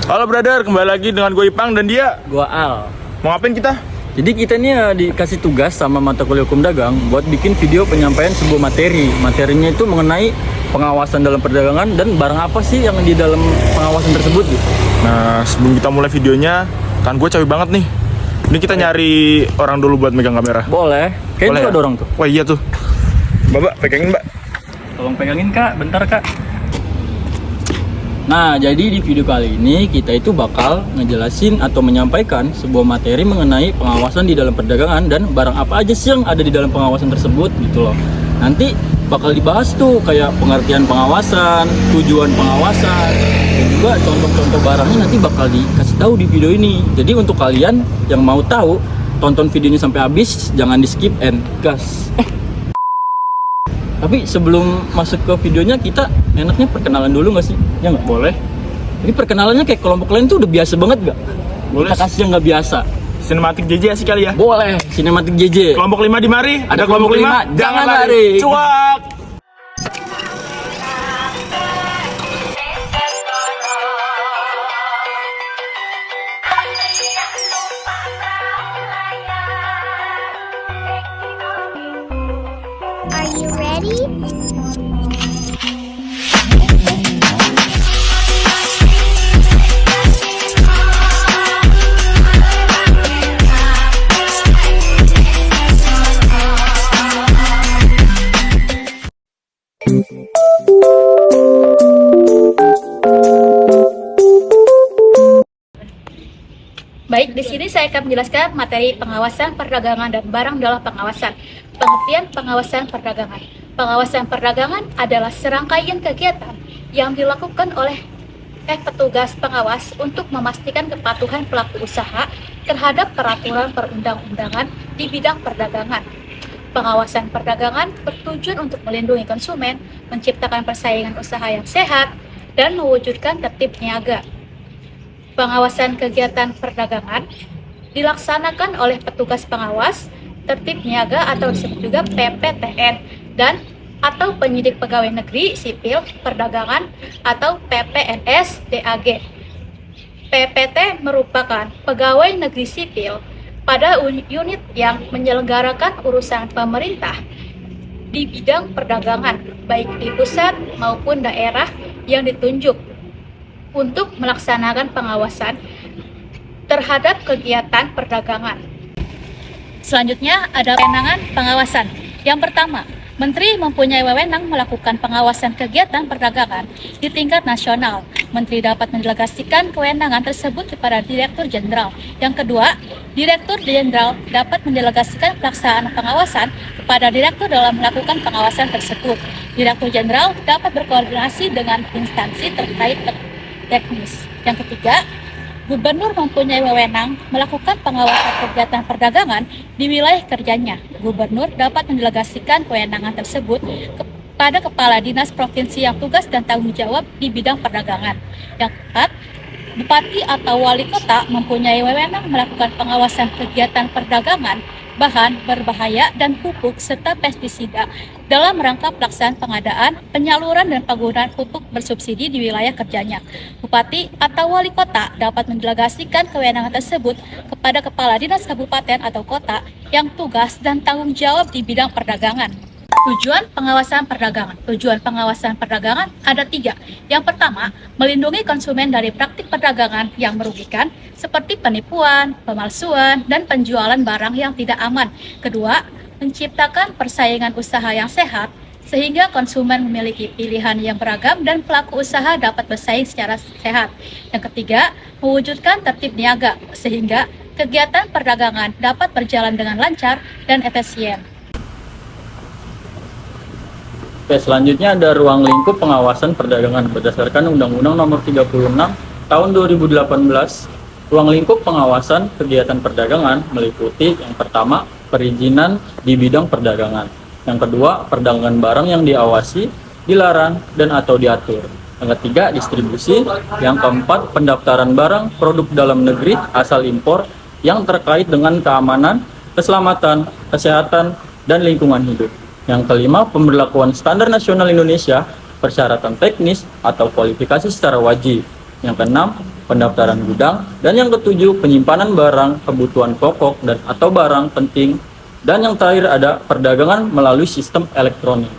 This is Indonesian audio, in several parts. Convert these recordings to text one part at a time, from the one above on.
Halo brother, kembali lagi dengan gue Ipang dan dia. Gua Al. Mau ngapain kita? Jadi kita nih dikasih tugas sama mata kuliah hukum dagang buat bikin video penyampaian sebuah materi. Materinya itu mengenai pengawasan dalam perdagangan dan barang apa sih yang di dalam pengawasan tersebut gitu. Nah, sebelum kita mulai videonya, kan gue capek banget nih. Ini kita nyari orang dulu buat megang kamera. Boleh. Kayaknya Boleh tuh ya? ada orang tuh. Wah iya tuh. Mbak, pegangin mbak. Tolong pegangin Kak, bentar Kak. Nah, jadi di video kali ini kita itu bakal ngejelasin atau menyampaikan sebuah materi mengenai pengawasan di dalam perdagangan dan barang apa aja sih yang ada di dalam pengawasan tersebut gitu loh. Nanti bakal dibahas tuh kayak pengertian pengawasan, tujuan pengawasan, dan juga contoh-contoh barangnya nanti bakal dikasih tahu di video ini. Jadi untuk kalian yang mau tahu, tonton videonya sampai habis, jangan di skip and gas. Tapi sebelum masuk ke videonya, kita enaknya perkenalan dulu nggak sih? Ya nggak? Boleh. Ini perkenalannya kayak kelompok lain tuh udah biasa banget nggak? Boleh. Kita kasih yang nggak biasa. Sinematik JJ sih kali ya. Boleh, sinematik JJ. Kelompok 5 di mari, ada kelompok 5, jangan lari. Cuak. Are you ready? Baik, di sini saya akan menjelaskan materi pengawasan perdagangan dan barang dalam pengawasan. Pengertian pengawasan perdagangan. Pengawasan perdagangan adalah serangkaian kegiatan yang dilakukan oleh petugas pengawas untuk memastikan kepatuhan pelaku usaha terhadap peraturan perundang-undangan di bidang perdagangan. Pengawasan perdagangan bertujuan untuk melindungi konsumen, menciptakan persaingan usaha yang sehat, dan mewujudkan tertib niaga. Pengawasan kegiatan perdagangan dilaksanakan oleh petugas pengawas tertib niaga atau disebut juga PPTN dan atau penyidik pegawai negeri sipil perdagangan atau PPNS DAG. PPT merupakan pegawai negeri sipil pada unit yang menyelenggarakan urusan pemerintah di bidang perdagangan baik di pusat maupun daerah yang ditunjuk untuk melaksanakan pengawasan terhadap kegiatan perdagangan. Selanjutnya ada kewenangan pengawasan. Yang pertama, Menteri mempunyai wewenang melakukan pengawasan kegiatan perdagangan di tingkat nasional. Menteri dapat mendelegasikan kewenangan tersebut kepada Direktur Jenderal. Yang kedua, Direktur Jenderal dapat mendelegasikan pelaksanaan pengawasan kepada Direktur dalam melakukan pengawasan tersebut. Direktur Jenderal dapat berkoordinasi dengan instansi terkait teknis. Yang ketiga, Gubernur mempunyai wewenang melakukan pengawasan kegiatan perdagangan di wilayah kerjanya. Gubernur dapat mendelegasikan kewenangan tersebut kepada Kepala Dinas Provinsi yang tugas dan tanggung jawab di bidang perdagangan. Yang keempat, Bupati atau Wali Kota mempunyai wewenang melakukan pengawasan kegiatan perdagangan bahan berbahaya dan pupuk serta pestisida dalam rangka pelaksanaan pengadaan, penyaluran dan penggunaan pupuk bersubsidi di wilayah kerjanya. Bupati atau Wali Kota dapat mendelegasikan kewenangan tersebut kepada Kepala Dinas Kabupaten atau Kota yang tugas dan tanggung jawab di bidang perdagangan. Tujuan pengawasan perdagangan. Tujuan pengawasan perdagangan ada 3. Yang pertama, melindungi konsumen dari praktik perdagangan yang merugikan seperti penipuan, pemalsuan, dan penjualan barang yang tidak aman. Kedua, menciptakan persaingan usaha yang sehat sehingga konsumen memiliki pilihan yang beragam dan pelaku usaha dapat bersaing secara sehat. Yang ketiga, mewujudkan tertib niaga sehingga kegiatan perdagangan dapat berjalan dengan lancar dan efisien. Oke, selanjutnya ada ruang lingkup pengawasan perdagangan berdasarkan Undang-Undang Nomor 36 Tahun 2018. Ruang lingkup pengawasan kegiatan perdagangan meliputi yang pertama, perizinan di bidang perdagangan. Yang kedua, perdagangan barang yang diawasi, dilarang, dan atau diatur. Yang ketiga, distribusi. Yang keempat, pendaftaran barang produk dalam negeri asal impor yang terkait dengan keamanan, keselamatan, kesehatan, dan lingkungan hidup. Yang kelima, pemberlakuan standar nasional Indonesia, persyaratan teknis atau kualifikasi secara wajib. Yang keenam, pendaftaran gudang. Dan yang ketujuh, penyimpanan barang kebutuhan pokok dan atau barang penting. Dan yang terakhir ada perdagangan melalui sistem elektronik.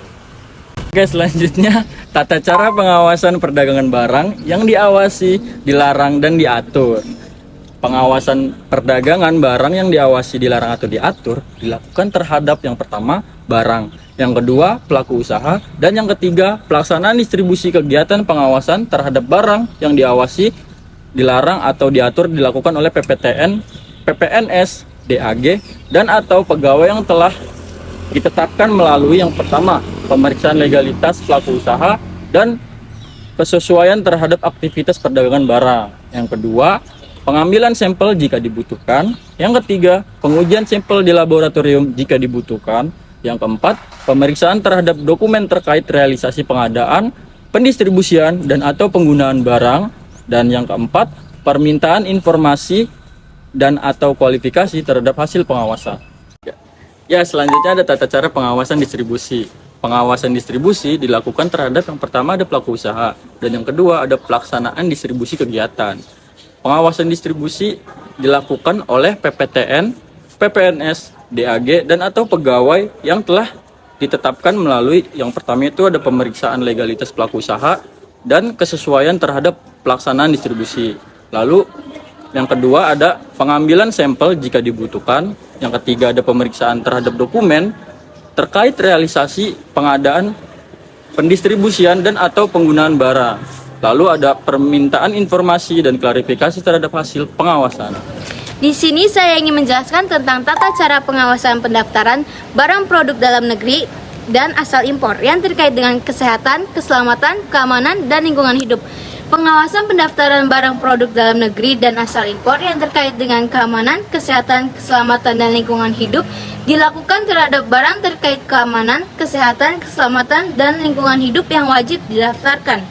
Oke, selanjutnya tata cara pengawasan perdagangan barang yang diawasi, dilarang, dan diatur. Pengawasan perdagangan barang yang diawasi, dilarang, atau diatur dilakukan terhadap yang pertama, barang, yang kedua, pelaku usaha, dan yang ketiga, pelaksanaan distribusi. Kegiatan pengawasan terhadap barang yang diawasi, dilarang, atau diatur dilakukan oleh PPTN, PPNS, DAG, dan atau pegawai yang telah ditetapkan melalui yang pertama, pemeriksaan legalitas pelaku usaha dan kesesuaian terhadap aktivitas perdagangan barang. Yang kedua, pengambilan sampel jika dibutuhkan. Yang ketiga, pengujian sampel di laboratorium jika dibutuhkan. Yang keempat, pemeriksaan terhadap dokumen terkait realisasi pengadaan, pendistribusian, dan atau penggunaan barang. Dan yang keempat, permintaan informasi dan atau kualifikasi terhadap hasil pengawasan. Ya, selanjutnya ada tata cara pengawasan distribusi. Pengawasan distribusi dilakukan terhadap yang pertama ada pelaku usaha, dan yang kedua ada pelaksanaan distribusi kegiatan. Pengawasan distribusi dilakukan oleh PPTN, PPNS, DAG, dan atau pegawai yang telah ditetapkan melalui yang pertama itu ada pemeriksaan legalitas pelaku usaha dan kesesuaian terhadap pelaksanaan distribusi. Lalu yang kedua ada pengambilan sampel jika dibutuhkan. Yang ketiga ada pemeriksaan terhadap dokumen terkait realisasi pengadaan, pendistribusian, dan atau penggunaan barang. Lalu ada permintaan informasi dan klarifikasi terhadap hasil pengawasan. Di sini saya ingin menjelaskan tentang tata cara pengawasan pendaftaran barang produk dalam negeri dan asal impor yang terkait dengan kesehatan, keselamatan, keamanan, dan lingkungan hidup. Pengawasan pendaftaran barang produk dalam negeri dan asal impor yang terkait dengan keamanan, kesehatan, keselamatan, dan lingkungan hidup dilakukan terhadap barang terkait keamanan, kesehatan, keselamatan, dan lingkungan hidup yang wajib didaftarkan.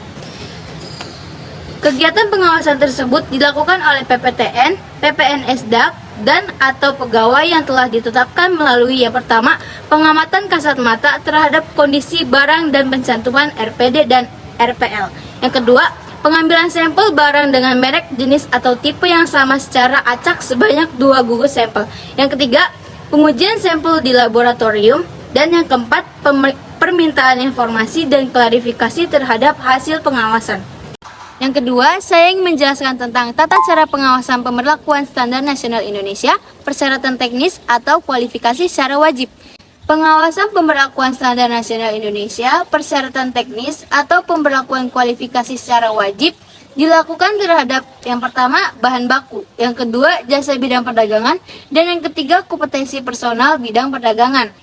Kegiatan pengawasan tersebut dilakukan oleh PPTN, PPNS-DAK, dan atau pegawai yang telah ditetapkan melalui yang pertama, pengamatan kasat mata terhadap kondisi barang dan pencantuman RPD dan RPL. Yang kedua, pengambilan sampel barang dengan merek, jenis, atau tipe yang sama secara acak sebanyak 2 gugus sampel. Yang ketiga, pengujian sampel di laboratorium. Dan yang keempat, permintaan informasi dan klarifikasi terhadap hasil pengawasan. Yang kedua, saya ingin menjelaskan tentang tata cara pengawasan pemberlakuan standar nasional Indonesia, persyaratan teknis atau kualifikasi secara wajib. Pengawasan pemberlakuan standar nasional Indonesia, persyaratan teknis atau pemberlakuan kualifikasi secara wajib dilakukan terhadap yang pertama, bahan baku, yang kedua, jasa bidang perdagangan, dan yang ketiga, kompetensi personal bidang perdagangan.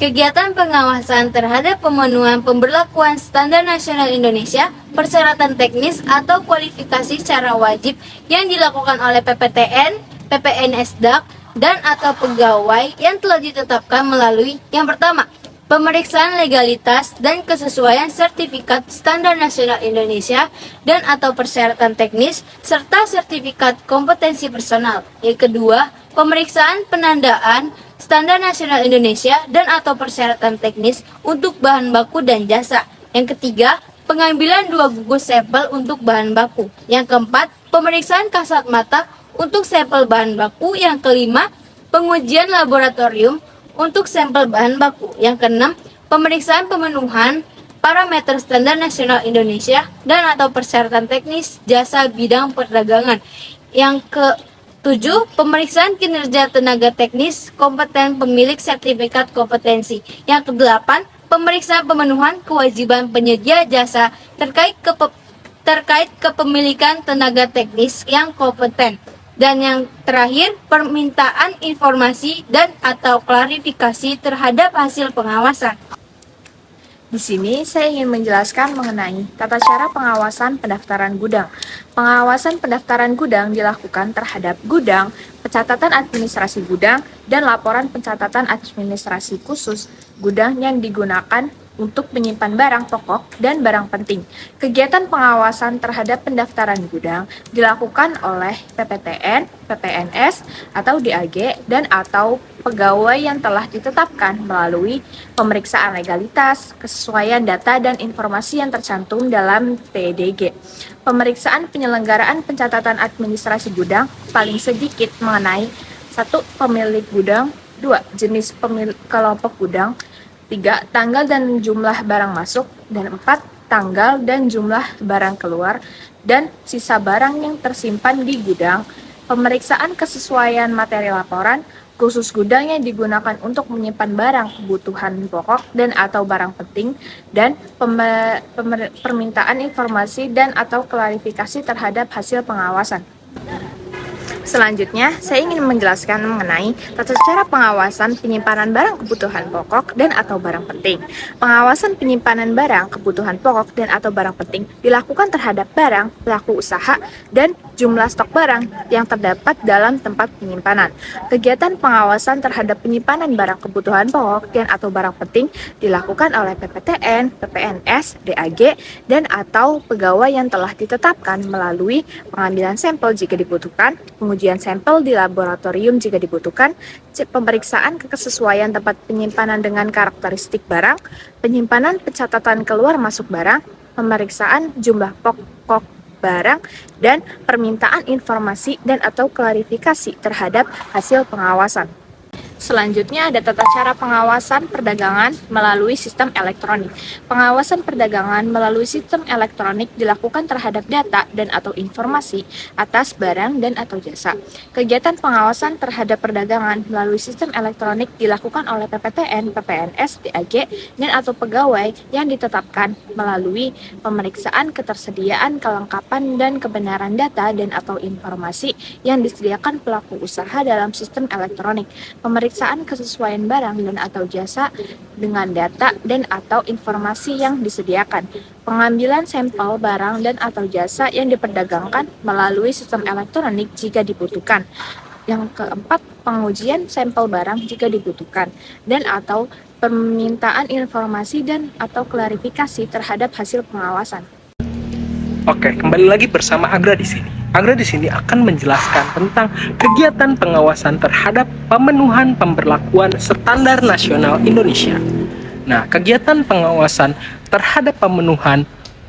Kegiatan pengawasan terhadap pemenuhan pemberlakuan standar nasional Indonesia, persyaratan teknis atau kualifikasi secara wajib yang dilakukan oleh PPTN, PPNS-DAK, dan atau pegawai yang telah ditetapkan melalui yang pertama, pemeriksaan legalitas dan kesesuaian sertifikat standar nasional Indonesia dan atau persyaratan teknis serta sertifikat kompetensi personal. Yang kedua, pemeriksaan penandaan standar nasional Indonesia dan atau persyaratan teknis untuk bahan baku dan jasa. Yang ketiga, pengambilan 2 gugus sampel untuk bahan baku. Yang keempat, pemeriksaan kasat mata untuk sampel bahan baku. Yang kelima, pengujian laboratorium untuk sampel bahan baku. Yang keenam, pemeriksaan pemenuhan parameter standar nasional Indonesia dan atau persyaratan teknis jasa bidang perdagangan. Yang ketujuh, pemeriksaan kinerja tenaga teknis kompeten pemilik sertifikat kompetensi. Yang kedelapan, pemeriksaan pemenuhan kewajiban penyedia jasa terkait kepemilikan tenaga teknis yang kompeten. Dan yang terakhir, permintaan informasi dan atau klarifikasi terhadap hasil pengawasan. Di sini saya ingin menjelaskan mengenai tata cara pengawasan pendaftaran gudang. Pengawasan pendaftaran gudang dilakukan terhadap gudang, pencatatan administrasi gudang, dan laporan pencatatan administrasi khusus gudang yang digunakan untuk menyimpan barang pokok dan barang penting. Kegiatan pengawasan terhadap pendaftaran gudang dilakukan oleh PPTN, PPNS, atau DAG, dan atau pegawai yang telah ditetapkan melalui pemeriksaan legalitas, kesesuaian data dan informasi yang tercantum dalam PDG. Pemeriksaan penyelenggaraan pencatatan administrasi gudang paling sedikit mengenai 1. Pemilik gudang, 2. Jenis kelompok gudang, 3. Tanggal dan jumlah barang masuk, dan 4. Tanggal dan jumlah barang keluar, dan sisa barang yang tersimpan di gudang. Pemeriksaan kesesuaian materi laporan, khusus gudang yang digunakan untuk menyimpan barang kebutuhan pokok dan atau barang penting, dan permintaan informasi dan atau klarifikasi terhadap hasil pengawasan. Selanjutnya, saya ingin menjelaskan mengenai tata cara pengawasan penyimpanan barang kebutuhan pokok dan atau barang penting. Pengawasan penyimpanan barang kebutuhan pokok dan atau barang penting dilakukan terhadap barang, pelaku usaha, dan jumlah stok barang yang terdapat dalam tempat penyimpanan. Kegiatan pengawasan terhadap penyimpanan barang kebutuhan pokok dan atau barang penting dilakukan oleh PPTN, PPNS, DAG, dan atau pegawai yang telah ditetapkan melalui pengambilan sampel jika dibutuhkan, pengujian sampel di laboratorium jika dibutuhkan, pemeriksaan kesesuaian tempat penyimpanan dengan karakteristik barang, penyimpanan pencatatan keluar masuk barang, pemeriksaan jumlah pokok barang, dan permintaan informasi dan atau klarifikasi terhadap hasil pengawasan. Selanjutnya ada tata cara pengawasan perdagangan melalui sistem elektronik. Pengawasan perdagangan melalui sistem elektronik dilakukan terhadap data dan atau informasi atas barang dan atau jasa. Kegiatan pengawasan terhadap perdagangan melalui sistem elektronik dilakukan oleh PPTN, PPNS, DAG, dan atau pegawai yang ditetapkan melalui pemeriksaan ketersediaan, kelengkapan, dan kebenaran data dan atau informasi yang disediakan pelaku usaha dalam sistem elektronik. Pemeriksaan kesesuaian barang dan atau jasa dengan data dan atau informasi yang disediakan. Pengambilan sampel barang dan atau jasa yang diperdagangkan melalui sistem elektronik jika dibutuhkan. Yang keempat, pengujian sampel barang jika dibutuhkan dan atau permintaan informasi dan atau klarifikasi terhadap hasil pengawasan. Oke, kembali lagi bersama Agra di sini. Agra di sini akan menjelaskan tentang kegiatan pengawasan terhadap pemenuhan pemberlakuan standar nasional Indonesia. Nah, kegiatan pengawasan terhadap pemenuhan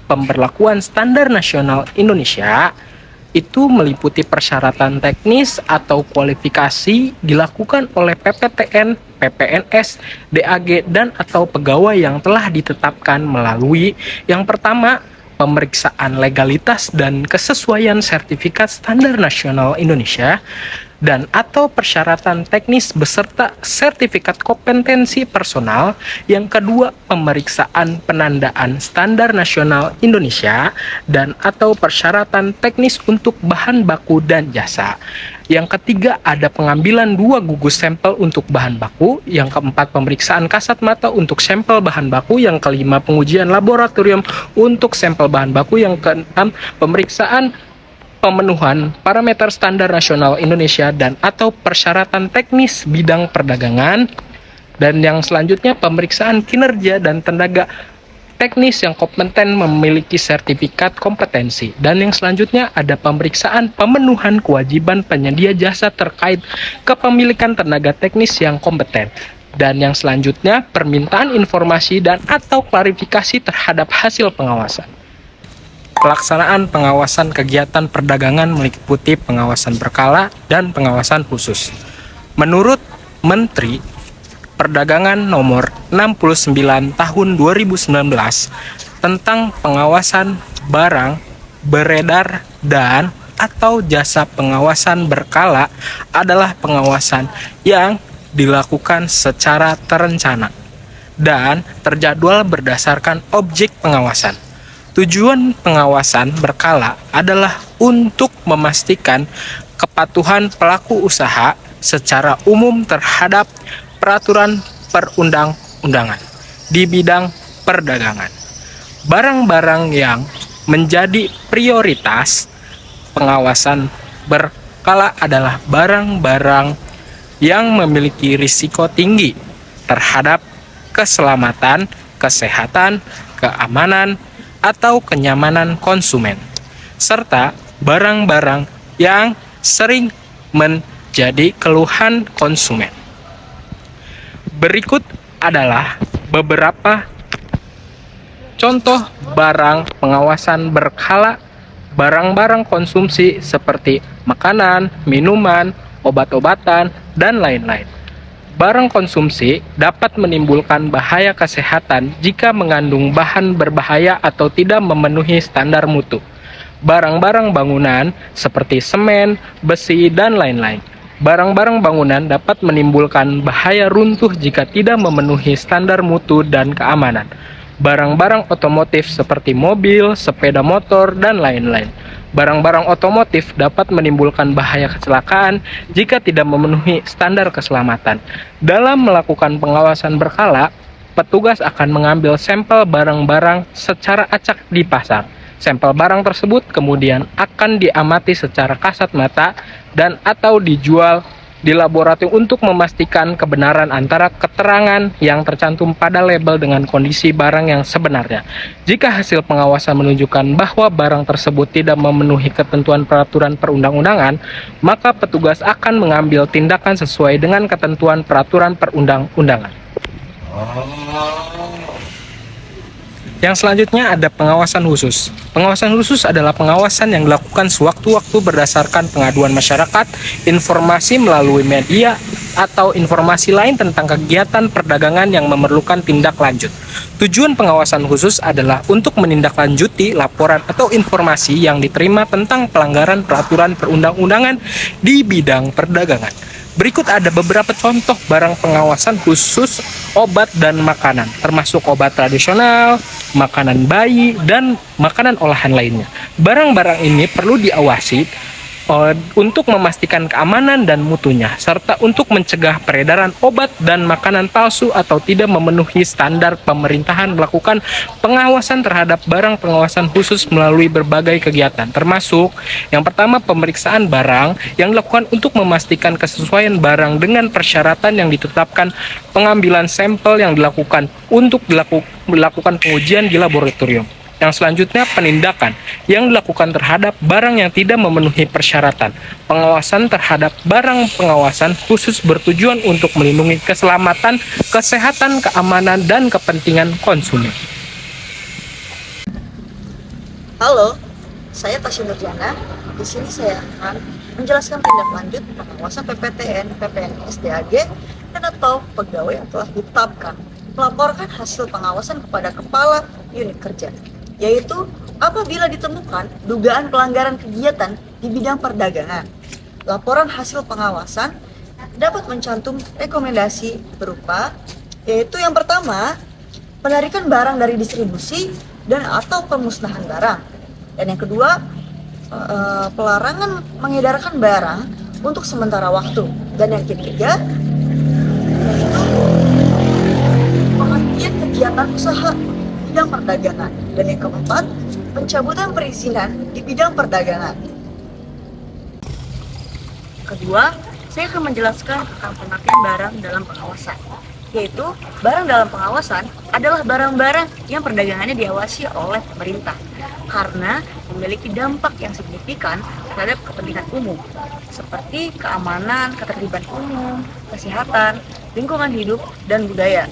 pemberlakuan standar nasional Indonesia itu meliputi persyaratan teknis atau kualifikasi dilakukan oleh PPTN, PPNS, DAG, dan atau pegawai yang telah ditetapkan melalui yang pertama, pemeriksaan legalitas dan kesesuaian sertifikat standar nasional Indonesia dan atau persyaratan teknis beserta sertifikat kompetensi personal. Yang kedua, pemeriksaan penandaan standar nasional Indonesia dan atau persyaratan teknis untuk bahan baku dan jasa. Yang ketiga, ada pengambilan 2 gugus sampel untuk bahan baku. Yang keempat, pemeriksaan kasat mata untuk sampel bahan baku. Yang kelima, pengujian laboratorium untuk sampel bahan baku. Yang keenam, pemeriksaan pemenuhan parameter standar nasional Indonesia dan atau persyaratan teknis bidang perdagangan. Dan yang selanjutnya, pemeriksaan kinerja dan tenaga teknis yang kompeten memiliki sertifikat kompetensi. Dan yang selanjutnya ada pemeriksaan pemenuhan kewajiban penyedia jasa terkait kepemilikan tenaga teknis yang kompeten. Dan yang selanjutnya permintaan informasi dan atau klarifikasi terhadap hasil pengawasan. Pelaksanaan pengawasan kegiatan perdagangan meliputi pengawasan berkala dan pengawasan khusus. Menurut Menteri Perdagangan nomor 69 tahun 2019 tentang pengawasan barang beredar dan atau jasa pengawasan berkala adalah pengawasan yang dilakukan secara terencana dan terjadwal berdasarkan objek pengawasan. Tujuan pengawasan berkala adalah untuk memastikan kepatuhan pelaku usaha secara umum terhadap peraturan perundang-undangan di bidang perdagangan. Barang-barang yang menjadi prioritas pengawasan berkala adalah barang-barang yang memiliki risiko tinggi terhadap keselamatan, kesehatan, keamanan, atau kenyamanan konsumen, serta barang-barang yang sering menjadi keluhan konsumen. Berikut adalah beberapa contoh barang pengawasan berkala barang-barang konsumsi seperti makanan, minuman, obat-obatan, dan lain-lain. Barang konsumsi dapat menimbulkan bahaya kesehatan jika mengandung bahan berbahaya atau tidak memenuhi standar mutu. Barang-barang bangunan seperti semen, besi, dan lain-lain. Barang-barang bangunan dapat menimbulkan bahaya runtuh jika tidak memenuhi standar mutu dan keamanan. Barang-barang otomotif seperti mobil, sepeda motor, dan lain-lain. Barang-barang otomotif dapat menimbulkan bahaya kecelakaan jika tidak memenuhi standar keselamatan. Dalam melakukan pengawasan berkala, petugas akan mengambil sampel barang-barang secara acak di pasar. Sampel barang tersebut kemudian akan diamati secara kasat mata dan atau dijual di laboratorium untuk memastikan kebenaran antara keterangan yang tercantum pada label dengan kondisi barang yang sebenarnya. Jika hasil pengawasan menunjukkan bahwa barang tersebut tidak memenuhi ketentuan peraturan perundang-undangan, maka petugas akan mengambil tindakan sesuai dengan ketentuan peraturan perundang-undangan. Yang selanjutnya ada pengawasan khusus. Pengawasan khusus adalah pengawasan yang dilakukan sewaktu-waktu berdasarkan pengaduan masyarakat, informasi melalui media, atau informasi lain tentang kegiatan perdagangan yang memerlukan tindak lanjut. Tujuan pengawasan khusus adalah untuk menindaklanjuti laporan atau informasi yang diterima tentang pelanggaran peraturan perundang-undangan di bidang perdagangan. Berikut ada beberapa contoh barang pengawasan khusus obat dan makanan, termasuk obat tradisional, makanan bayi, dan makanan olahan lainnya. Barang-barang ini perlu diawasi untuk memastikan keamanan dan mutunya, serta untuk mencegah peredaran obat dan makanan palsu atau tidak memenuhi standar. Pemerintahan melakukan pengawasan terhadap barang pengawasan khusus melalui berbagai kegiatan, termasuk yang pertama pemeriksaan barang yang dilakukan untuk memastikan kesesuaian barang dengan persyaratan yang ditetapkan, pengambilan sampel yang dilakukan untuk dilakukan pengujian di laboratorium. Yang selanjutnya penindakan yang dilakukan terhadap barang yang tidak memenuhi persyaratan. Pengawasan terhadap barang pengawasan khusus bertujuan untuk melindungi keselamatan, kesehatan, keamanan, dan kepentingan konsumen. Halo, saya Tasya Nurjana. Di sini saya akan menjelaskan tindak lanjut pengawasan PPTN, PPNS, DAG, dan atau pegawai yang telah ditetapkan melaporkan hasil pengawasan kepada kepala unit kerja, yaitu apabila ditemukan dugaan pelanggaran kegiatan di bidang perdagangan. Laporan hasil pengawasan dapat mencantum rekomendasi berupa, yaitu yang pertama, penarikan barang dari distribusi dan atau pemusnahan barang. Dan yang kedua, pelarangan mengedarkan barang untuk sementara waktu. Dan yang ketiga, yaitu penghentian kegiatan usaha bidang perdagangan. Dan yang keempat, pencabutan perizinan di bidang perdagangan. Kedua, saya akan menjelaskan tentang pengertian barang dalam pengawasan, yaitu barang dalam pengawasan adalah barang-barang yang perdagangannya diawasi oleh pemerintah karena memiliki dampak yang signifikan terhadap kepentingan umum seperti keamanan, ketertiban umum, kesehatan, lingkungan hidup, dan budaya.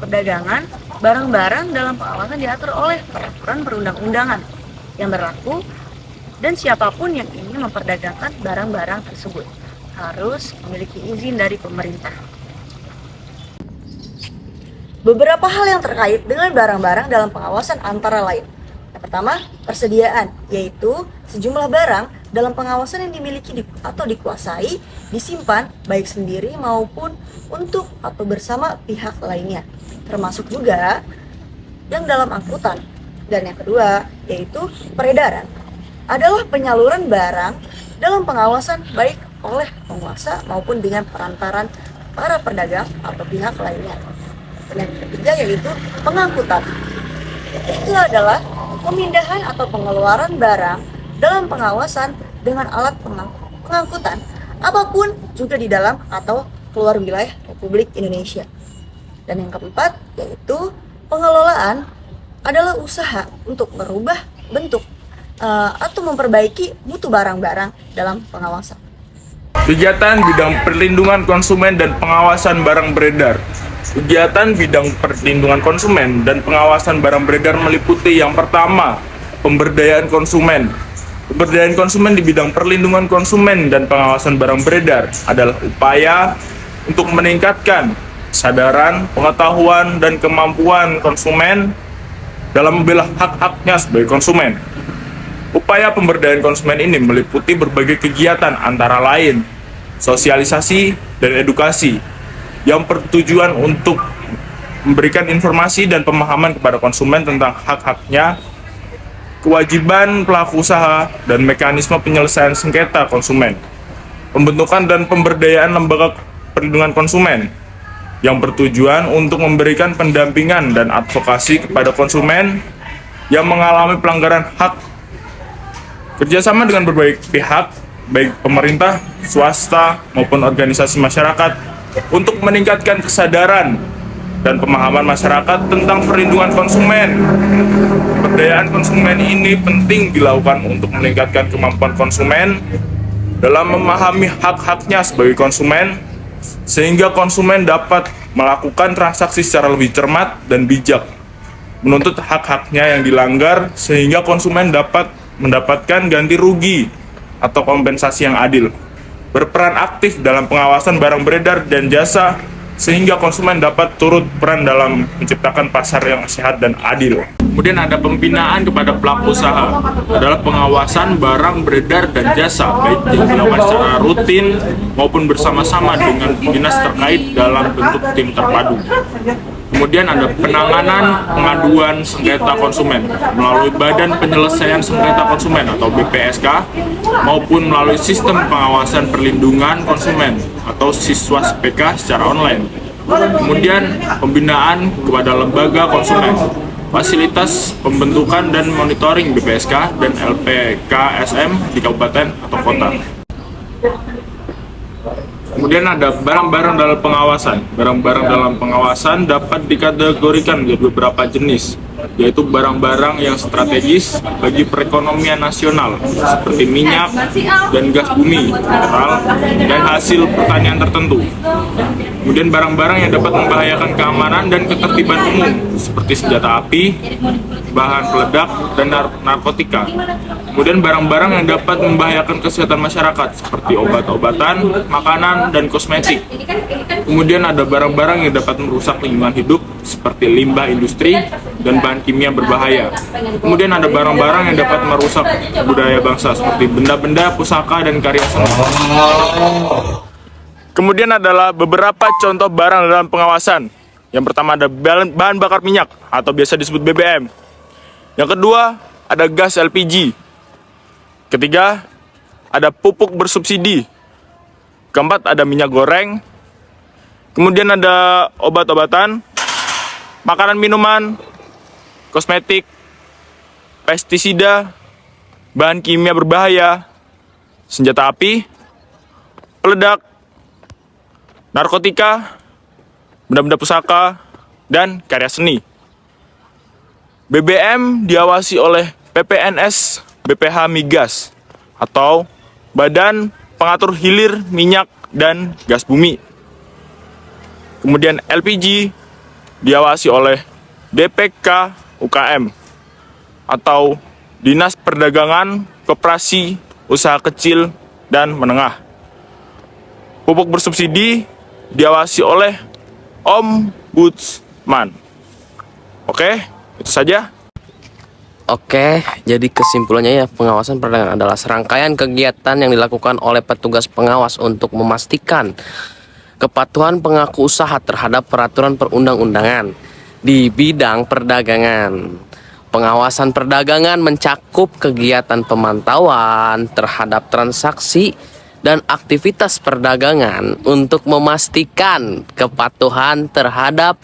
Perdagangan barang-barang dalam pengawasan diatur oleh peraturan perundang-undangan yang berlaku, dan siapapun yang ingin memperdagangkan barang-barang tersebut harus memiliki izin dari pemerintah. Beberapa hal yang terkait dengan barang-barang dalam pengawasan antara lain. Yang pertama, persediaan, yaitu sejumlah barang dalam pengawasan yang dimiliki atau dikuasai, disimpan baik sendiri maupun untuk atau bersama pihak lainnya, termasuk juga yang dalam angkutan. Dan yang kedua, yaitu peredaran, adalah penyaluran barang dalam pengawasan baik oleh penguasa maupun dengan perantaran para pedagang atau pihak lainnya. Dan yang ketiga yaitu pengangkutan. Itu adalah pemindahan atau pengeluaran barang dalam pengawasan dengan alat pengangkutan apapun juga di dalam atau keluar wilayah Republik Indonesia. Dan yang keempat yaitu pengelolaan adalah usaha untuk merubah bentuk atau memperbaiki mutu barang-barang dalam pengawasan. Kegiatan bidang perlindungan konsumen dan pengawasan barang beredar. Kegiatan bidang perlindungan konsumen dan pengawasan barang beredar meliputi yang pertama, pemberdayaan konsumen. Pemberdayaan konsumen di bidang perlindungan konsumen dan pengawasan barang beredar adalah upaya untuk meningkatkan kesadaran, pengetahuan, dan kemampuan konsumen dalam membela hak-haknya sebagai konsumen. Upaya pemberdayaan konsumen ini meliputi berbagai kegiatan antara lain sosialisasi dan edukasi yang bertujuan untuk memberikan informasi dan pemahaman kepada konsumen tentang hak-haknya, kewajiban pelaku usaha, dan mekanisme penyelesaian sengketa konsumen. Pembentukan dan pemberdayaan lembaga perlindungan konsumen yang bertujuan untuk memberikan pendampingan dan advokasi kepada konsumen yang mengalami pelanggaran hak. Kerjasama dengan berbagai pihak, baik pemerintah, swasta, maupun organisasi masyarakat untuk meningkatkan kesadaran dan pemahaman masyarakat tentang perlindungan konsumen. Pemberdayaan konsumen ini penting dilakukan untuk meningkatkan kemampuan konsumen dalam memahami hak-haknya sebagai konsumen, sehingga konsumen dapat melakukan transaksi secara lebih cermat dan bijak, menuntut hak-haknya yang dilanggar, sehingga konsumen dapat mendapatkan ganti rugi atau kompensasi yang adil, berperan aktif dalam pengawasan barang beredar dan jasa, sehingga konsumen dapat turut peran dalam menciptakan pasar yang sehat dan adil. Kemudian ada pembinaan kepada pelaku usaha, adalah pengawasan barang beredar dan jasa, baik yang dilakukan secara rutin maupun bersama-sama dengan dinas terkait dalam bentuk tim terpadu. Kemudian ada penanganan pengaduan sengketa konsumen melalui Badan Penyelesaian Sengketa Konsumen atau BPSK maupun melalui sistem pengawasan perlindungan konsumen atau Siswas PK secara online. Kemudian pembinaan kepada lembaga konsumen, fasilitas pembentukan dan monitoring BPSK dan LPKSM di kabupaten atau kota. Kemudian ada barang-barang dalam pengawasan. Barang-barang dalam pengawasan dapat dikategorikan menjadi beberapa jenis, yaitu barang-barang yang strategis bagi perekonomian nasional, seperti minyak dan gas bumi, mineral, dan hasil pertanian tertentu. Kemudian barang-barang yang dapat membahayakan keamanan dan ketertiban umum, seperti senjata api, bahan peledak, dan narkotika. Kemudian barang-barang yang dapat membahayakan kesehatan masyarakat, seperti obat-obatan, makanan, dan kosmetik. Kemudian ada barang-barang yang dapat merusak lingkungan hidup, seperti limbah industri dan bahan kimia berbahaya. Kemudian ada barang-barang yang dapat merusak budaya bangsa, seperti benda-benda, pusaka, dan karya seni. Kemudian adalah beberapa contoh barang dalam pengawasan. Yang pertama ada bahan bakar minyak atau biasa disebut BBM. Yang kedua ada gas LPG. Ketiga ada pupuk bersubsidi. Keempat ada minyak goreng. Kemudian ada obat-obatan, makanan minuman, kosmetik, pestisida, bahan kimia berbahaya, senjata api, peledak, narkotika, benda-benda pusaka, dan karya seni. BBM diawasi oleh PPNS BPH Migas atau Badan Pengatur Hilir Minyak dan Gas Bumi. Kemudian LPG diawasi oleh DPK UKM atau Dinas Perdagangan Koperasi Usaha Kecil dan Menengah. Pupuk bersubsidi diawasi oleh Ombudsman. Oke, itu saja. Oke, jadi kesimpulannya ya, pengawasan perdagangan adalah serangkaian kegiatan yang dilakukan oleh petugas pengawas untuk memastikan kepatuhan pelaku usaha terhadap peraturan perundang-undangan di bidang perdagangan. Pengawasan perdagangan mencakup kegiatan pemantauan terhadap transaksi dan aktivitas perdagangan untuk memastikan kepatuhan terhadap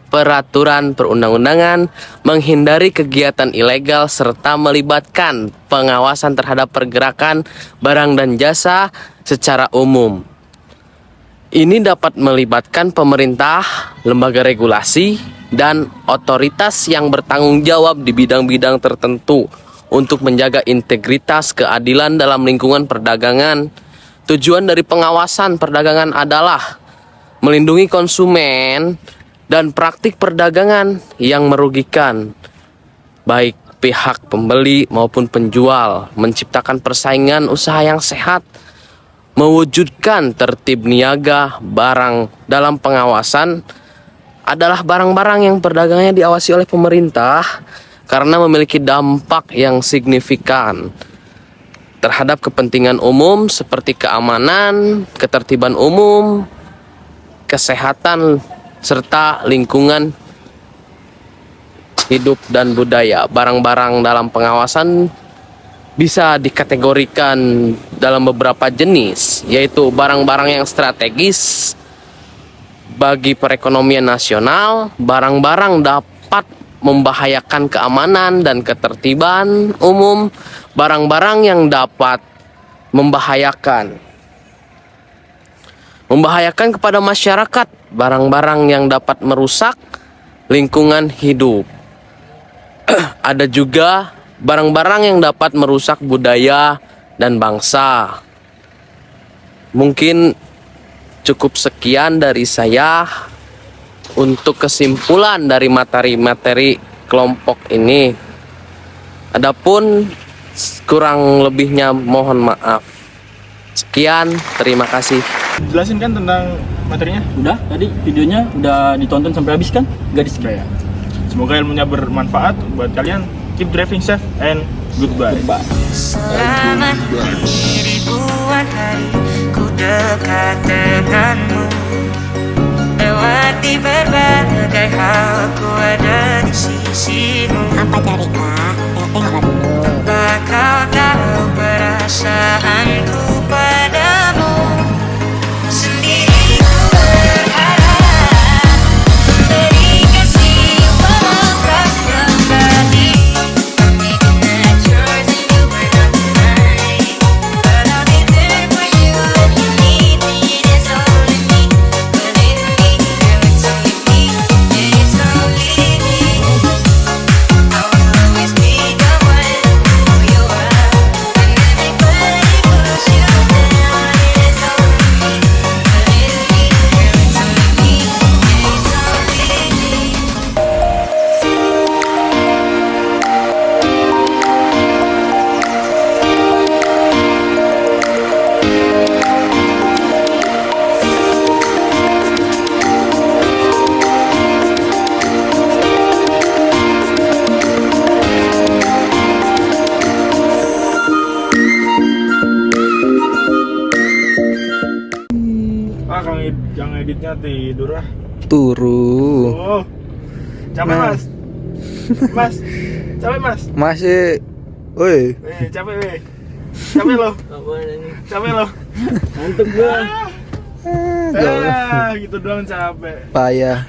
peraturan perundang-undangan, menghindari kegiatan ilegal, serta melibatkan pengawasan terhadap pergerakan barang dan jasa secara umum. Ini dapat melibatkan pemerintah, lembaga regulasi, dan otoritas yang bertanggung jawab di bidang-bidang tertentu untuk menjaga integritas keadilan dalam lingkungan perdagangan, Tujuan dari pengawasan perdagangan adalah melindungi konsumen dan praktik perdagangan yang merugikan baik pihak pembeli maupun penjual, menciptakan persaingan usaha yang sehat, mewujudkan tertib niaga. Barang dalam pengawasan adalah barang-barang yang perdagangannya diawasi oleh pemerintah karena memiliki dampak yang signifikan terhadap kepentingan umum seperti keamanan, ketertiban umum, kesehatan, serta lingkungan hidup dan budaya. Barang-barang dalam pengawasan bisa dikategorikan dalam beberapa jenis, yaitu barang-barang yang strategis bagi perekonomian nasional, barang-barang dapat membahayakan keamanan dan ketertiban umum, barang-barang yang dapat membahayakan kepada masyarakat, barang-barang yang dapat merusak lingkungan hidup. Ada juga barang-barang yang dapat merusak budaya dan bangsa. Mungkin cukup sekian dari saya untuk kesimpulan dari materi-materi kelompok ini. Adapun kurang lebihnya mohon maaf. Sekian, terima kasih. Jelasin kan tentang materinya? Udah, tadi videonya udah ditonton sampai habis kan? Gak di skip. Ya. Semoga ilmunya bermanfaat buat kalian. Keep driving safe and goodbye. Selama ribuan hari ku dekat denganmu, lewati berbagai hal ku ada di sisimu. Apa cari kak? Nggak dulu. Apa kau tahu perasaanku padamu? Sendiri ku berharap beri kasih walau pribadi. Not yours and you were not mine, but I'll be there for you if you need me. It's only me, believe me, girl, it's only me, yeah, it's only me. I will always be the one who you are. When everybody puts you down, it's only me, believe me, girl, it's only me, yeah, it's only me. Yang editnya tidur ah. Turu. Oh. Capek Nah. mas. Mas. Capek mas. Masih. Woi. Capek weh. Capek lo. Capek lo. Ngantuk gua. Gitu doang capek. Payah.